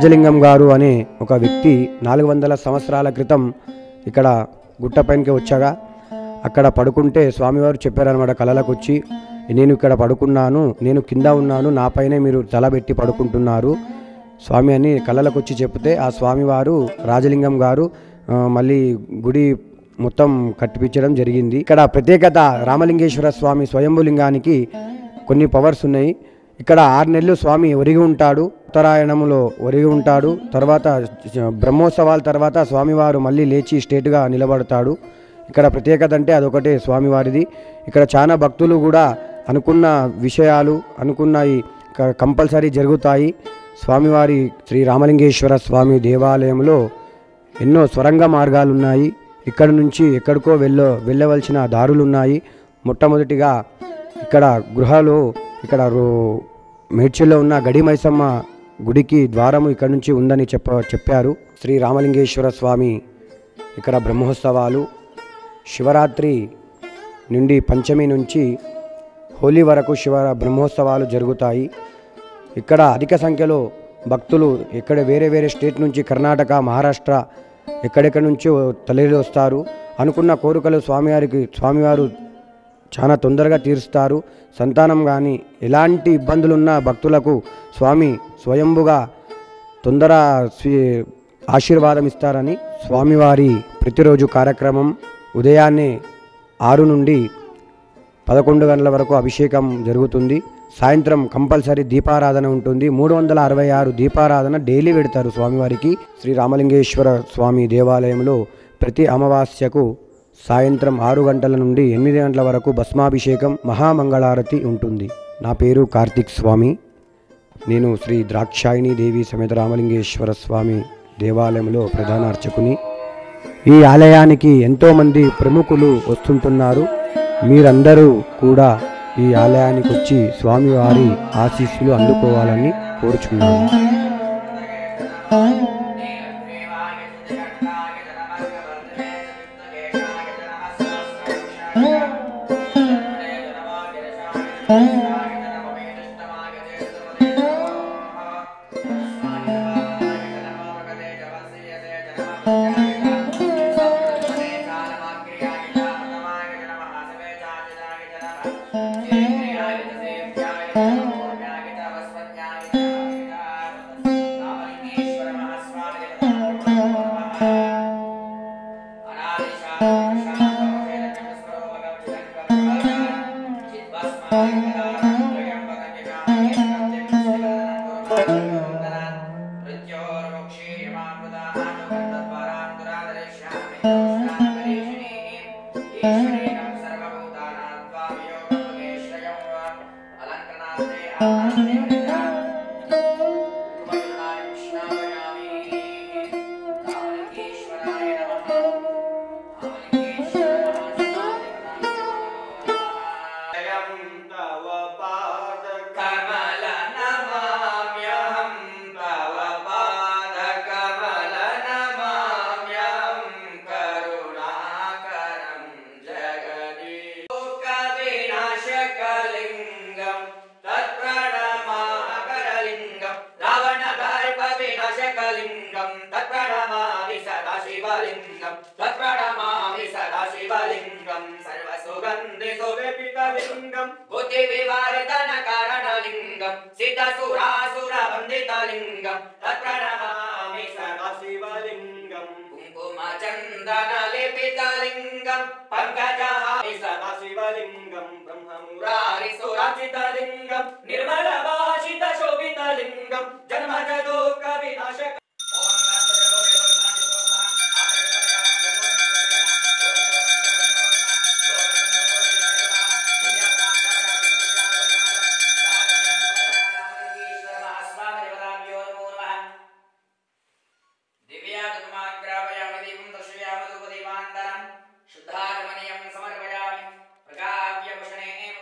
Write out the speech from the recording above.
రాజలింగం గారు అనే ఒక వ్యక్తి 400 సంవత్సరాల క్రితం ఇక్కడ గుట్టపైనకి వచ్చాగా అక్కడ పడుకుంటే స్వామివారు చెప్పారనమాట. కలలకు వచ్చి, నేను ఇక్కడ పడుకున్నాను, నేను కింద ఉన్నాను, నా పైనే మీరు తల పెట్టి పడుకుంటున్నారు స్వామి అని కలలకు వచ్చి చెప్తే ఆ స్వామివారు రాజలింగం గారు మళ్ళీ గుడి మొత్తం కట్టిపించడం జరిగింది. ఇక్కడ ప్రత్యేకత, రామలింగేశ్వర స్వామి స్వయంభులింగానికి కొన్ని పవర్స్ ఉన్నాయి. ఇక్కడ 6 నెలలు స్వామి ఒరిగి ఉంటాడు, ఉత్తరాయణంలో ఒరిగి ఉంటాడు. తర్వాత బ్రహ్మోత్సవాల తర్వాత స్వామివారు మళ్ళీ లేచి స్టేట్గా నిలబడతాడు. ఇక్కడ ప్రత్యేకత అంటే అదొకటే స్వామివారిది. ఇక్కడ చాలా భక్తులు కూడా అనుకున్న విషయాలు అనుకున్నవి కంపల్సరీ జరుగుతాయి. స్వామివారి శ్రీ రామలింగేశ్వర స్వామి దేవాలయంలో ఎన్నో స్వరంగ మార్గాలు ఉన్నాయి. ఇక్కడ నుంచి ఎక్కడికో వెళ్ళవలసిన దారులు ఉన్నాయి. మొట్టమొదటిగా ఇక్కడ గృహలో ఇక్కడ మేడ్చల్లో ఉన్న గడి మైసమ్మ గుడికి ద్వారము ఇక్కడ నుంచి ఉందని చెప్పారు. శ్రీ రామలింగేశ్వర స్వామి ఇక్కడ బ్రహ్మోత్సవాలు శివరాత్రి నుండి పంచమి నుంచి హోలీ వరకు బ్రహ్మోత్సవాలు జరుగుతాయి. ఇక్కడ అధిక సంఖ్యలో భక్తులు వేరే స్టేట్ నుంచి కర్ణాటక, మహారాష్ట్ర ఎక్కడెక్కడి నుంచో తరలి వస్తారు. అనుకున్న కోరికలు స్వామివారు చాలా తొందరగా తీరుస్తారు. సంతానం కానీ ఎలాంటి ఇబ్బందులున్న భక్తులకు స్వామి స్వయంభుగా తొందర ఆశీర్వాదం ఇస్తారని స్వామివారి ప్రతిరోజు కార్యక్రమం ఉదయాన్నే 6 నుండి 11 గంటల వరకు అభిషేకం జరుగుతుంది. సాయంత్రం కంపల్సరీ దీపారాధన ఉంటుంది. 366 దీపారాధన డైలీ పెడతారు స్వామివారికి. శ్రీ రామలింగేశ్వర స్వామి దేవాలయంలో ప్రతి అమావాస్యకు సాయంత్రం 6 గంటల నుండి 8 గంటల వరకు భస్మాభిషేకం, మహామంగళారతి ఉంటుంది. నా పేరు కార్తిక్ స్వామి. నేను శ్రీ ద్రాక్షాయిని దేవి సమేత రామలింగేశ్వర స్వామి దేవాలయంలో ప్రధాన అర్చకుని. ఈ ఆలయానికి ఎంతోమంది ప్రముఖులు వస్తుంటున్నారు. మీరందరూ కూడా ఈ ఆలయానికి వచ్చి స్వామివారి ఆశీస్సులు అందుకోవాలని కోరుచున్నాను. शुद्धात्मनियं समर्पयामि प्रकाव्यभूषणे